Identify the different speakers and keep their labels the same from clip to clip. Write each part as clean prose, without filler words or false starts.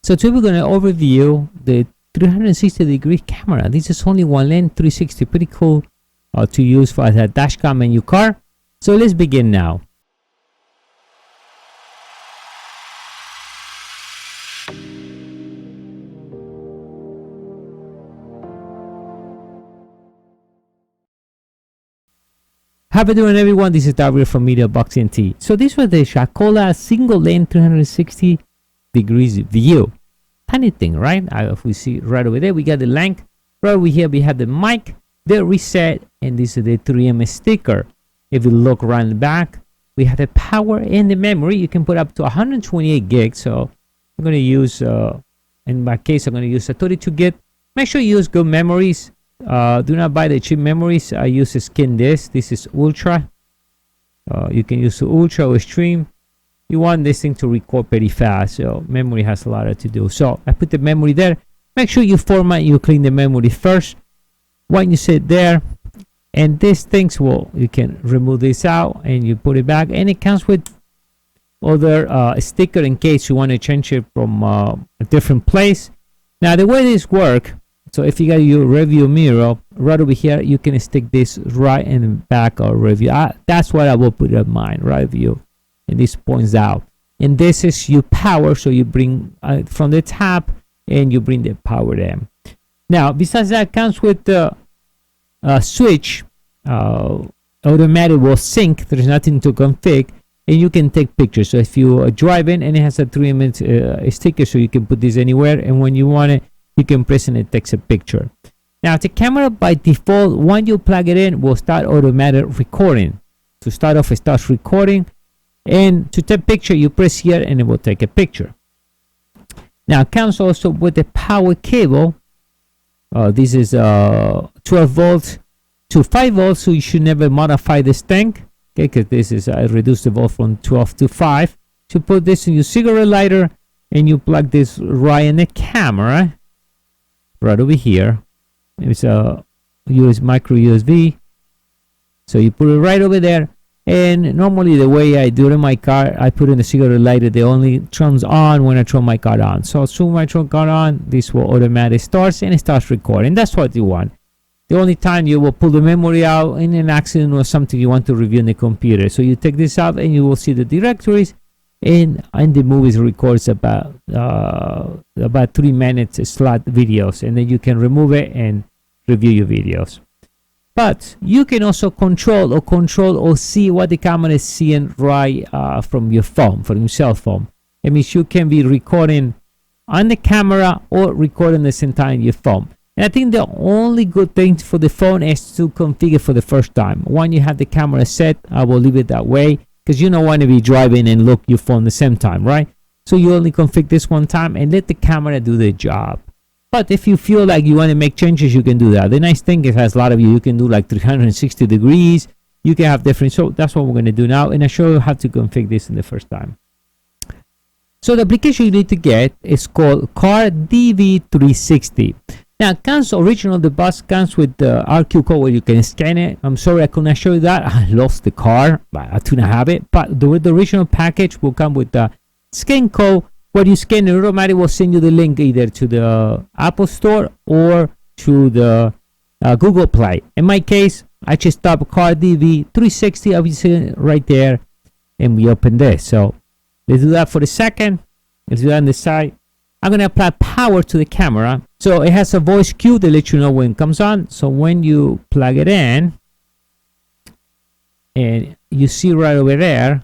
Speaker 1: So today we're going to overview the 360-degree camera. This is only one lens, 360, pretty cool to use for a dash cam in your car. So let's begin now. How are you doing, everyone? This is Dario from MEDIABOXENT. So this was the Shakola single lens 360 degrees view. Tiny thing, right? If we see right over there, we got the length. Right over here, we have the mic, the reset, and this is the 3M sticker. If you look around the back, we have the power and the memory. You can put up to 128 gigs. So I'm going to use, in my case, I'm going to use a 32 gig. Make sure you use good memories. Do not buy the cheap memories. I use a skin disk. This is ultra. You can use the ultra or extreme. You want this thing to record pretty fast, so memory has a lot to do. So I put the memory there. Make sure you format, you clean the memory first. When you sit there, and these things will, you can remove this out and you put it back, and it comes with other sticker in case you want to change it from a different place. Now the way this works. So if you got your review mirror right over here, you can stick this right in the back of review. That's what I will put in mine, right view. And this points out. And this is your power. So you bring from the top and you bring the power in. Now, besides that, comes with the switch. Automatic will sync. There's nothing to config. And you can take pictures. So if you are driving and it has a 3mm sticker, so you can put this anywhere. And when you want it, you can press and it takes a picture. Now the camera by default, when you plug it in, will start automatic recording. To start off, it starts recording, and to take picture, you press here and it will take a picture. Now it comes also with the power cable. This is 12 volts to 5 volts, so you should never modify this thing, okay? Because this is I reduced the volt from 12 to 5. So put this in your cigarette lighter and you plug this right in the camera. Right over here, it's a micro USB, so you put it right over there. And normally the way I do it in my car, I put in the cigarette lighter. They only turns on when I turn my car on. So as soon as I turn car on, this will automatically start and it starts recording. That's what you want. The only time you will pull the memory out in an accident or something you want to review in the computer. So you take this out and you will see the directories. And the movies records about 3 minutes slot videos, and then you can remove it and review your videos. But you can also control or see what the camera is seeing right from your phone, from your cell phone. It means you can be recording on the camera or recording the same time your phone. And I think the only good thing for the phone is to configure for the first time. When you have the camera set, I will leave it that way. Because you don't want to be driving and look your phone the same time, right? So you only configure this one time and let the camera do the job. But if you feel like you want to make changes, you can do that. The nice thing is it has a lot of you can do like 360 degrees. You can have different. So that's what we're going to do now. And I show you how to configure this in the first time. So the application you need to get is called Car DV360. Now it comes original, the bus comes with the RQ code where you can scan it. I'm sorry I couldn't show you that. I lost the car, but I do not have it. But the original package will come with the scan code where you scan it, automatically will send you the link either to the Apple Store or to the Google Play. In my case, I just type Car DV360, obviously right there, and we open this. So let's do that for a second. Let's do that on the side. I'm going to apply power to the camera. So it has a voice cue to let you know when it comes on. So when you plug it in, and you see right over there,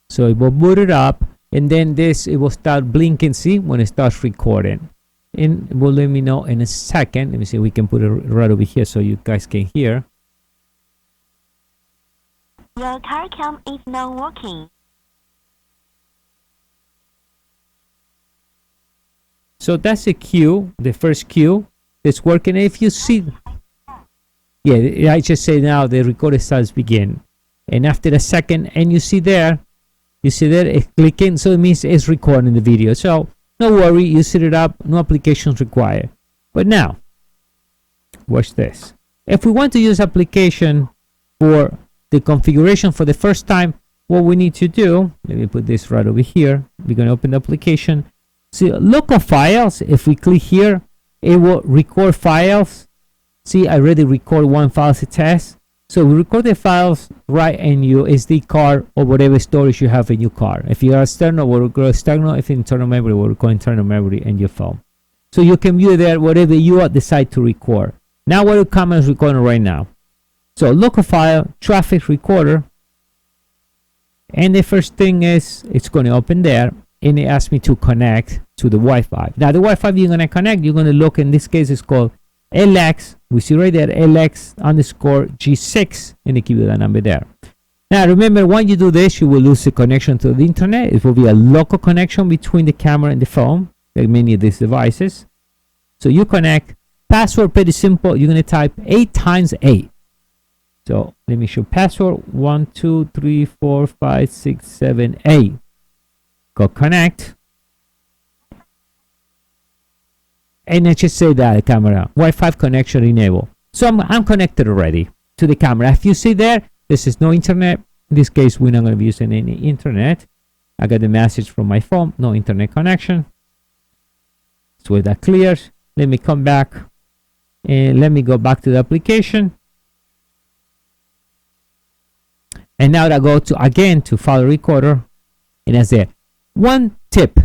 Speaker 1: so it will boot it up, and then it will start blinking, see, when it starts recording. And it will let me know in a second. Let me see, we can put it right over here so you guys can hear.
Speaker 2: Your car cam is not working.
Speaker 1: So that's the cue, the first cue that's working. If you see, yeah, I just say now the recorder starts begin. And after a second, and you see there, it's clicking. So it means it's recording the video. So no worry, you set it up, no applications required. But now, watch this. If we want to use application for the configuration for the first time, what we need to do, let me put this right over here. We're going to open the application. See, local files, if we click here, it will record files. See, I already record one file as a test. So we record the files right in your SD card or whatever storage you have in your car. If you are external, we'll record external. If internal memory, we'll record internal memory in your phone. So you can view there whatever you decide to record. Now what the camera is recording right now. So local file, traffic recorder. And the first thing is, it's going to open there. And it asks me to connect to the Wi-Fi. Now the Wi-Fi you're going to connect, you're going to look, in this case it's called LX. We see right there, LX_G6, and they give you that number there. Now remember, when you do this, you will lose the connection to the internet. It will be a local connection between the camera and the phone, like many of these devices. So you connect. Password, pretty simple. You're going to type 8 times 8. So let me show password. 1 2 3 4 5 6 7 8. Go connect. And I just say that camera Wi-Fi connection enable. So I'm connected already to the camera. If you see there, this is no internet. In this case, we're not going to be using any internet. I got the message from my phone, no internet connection. So that clears. Let me come back and let me go back to the application. And now I go to again to file recorder, and that's it. One tip.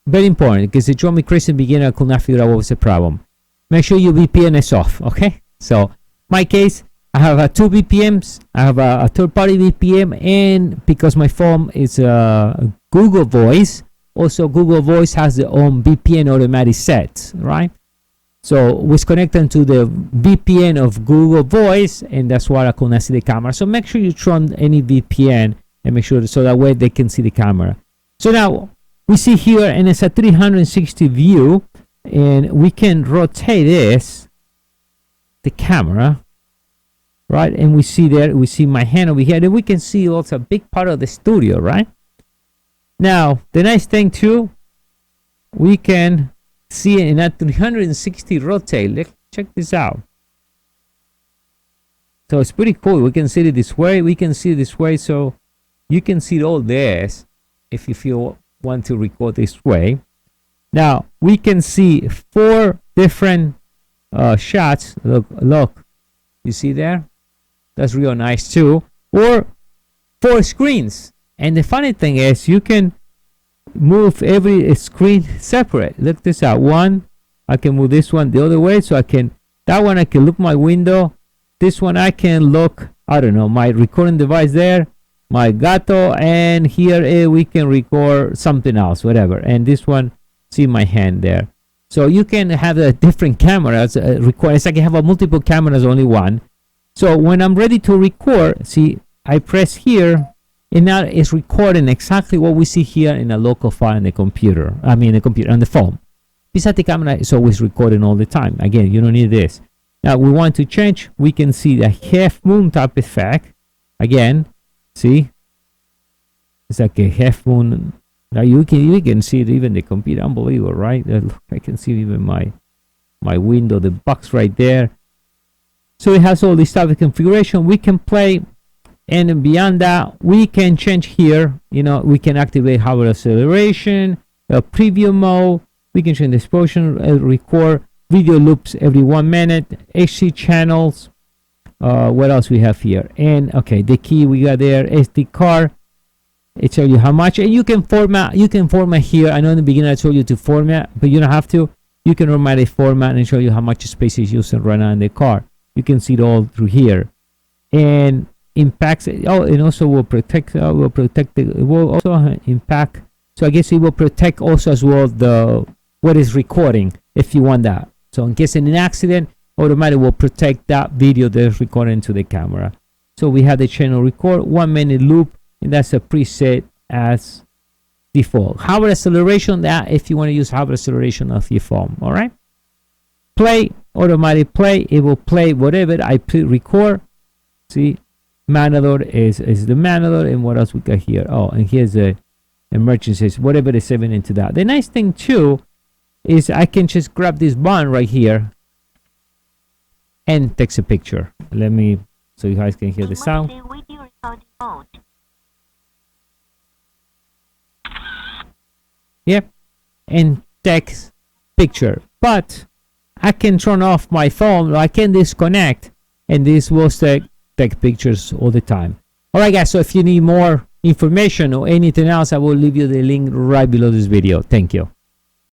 Speaker 1: Very important, because it drove me crazy in the beginning. I could not figure out what was the problem. Make sure your VPN is off, okay? So, my case, I have 2 VPNs. I have a third-party VPN, and because my phone is Google Voice, also Google Voice has their own VPN automatic set, right? So, was connected to the VPN of Google Voice, and that's why I could not see the camera. So, make sure you turn any VPN, and make sure so that way they can see the camera. So now, we see here, and it's a 360 view, and we can rotate this, the camera, right? And we see there, we see my hand over here, and we can see also a big part of the studio, right? Now, the nice thing too, we can see it in a 360 rotate. Let's check this out. So it's pretty cool. We can see it this way, we can see it this way, so you can see all this if you feel want to record this way. Now we can see 4 different shots. Look, you see there? That's real nice too. Or 4 screens. And the funny thing is, you can move every screen separate. Look this out. One, I can move this one the other way, so I can. That one I can look my window. This one I can look. I don't know, my recording device there. My gato, and here we can record something else, whatever. And this one, see my hand there. So you can have different cameras record. It's like I have multiple cameras, only one. So when I'm ready to record, see, I press here, and now it's recording exactly what we see here in a local file in the computer. I mean, the computer on the phone. Besides, the camera is always recording all the time. Again, you don't need this. Now we want to change. We can see the half moon type effect. Again. See, it's like a half moon. Now you can see it even the computer. Unbelievable, right? Look, I can see even my window, the box right there. So it has all this type of configuration. We can play, and beyond that, we can change here. You know, we can activate hardware acceleration, preview mode. We can change the exposure, record video loops every 1 minute, HD channels. What else we have here? And okay, the key we got there, SD card. It tells you how much, and you can format here. I know in the beginning I told you to format, but you don't have to. You can automatically format and show you how much space is used right now in the car. You can see it all through here. And impacts, oh, it also will protect, it will also impact. So I guess it will protect also as well what is recording, if you want that. So in case of an accident, automatically will protect that video that's recording to the camera. So we have the channel record, 1 minute loop, and that's a preset as default. Hardware acceleration, that if you want to use hardware acceleration of your phone. All right. Play, automatic play. It will play whatever I record. See, Manador is the Manador, and what else we got here? Oh, and here's the emergencies, whatever is saving into that. The nice thing too is I can just grab this button right here and takes a picture. Let me, so you guys can hear the sound. Yep. and text picture, but I can turn off my phone, or I can disconnect, and this will take pictures all the time. Alright guys, so if you need more information or anything else, I will leave you the link right below this video. Thank you.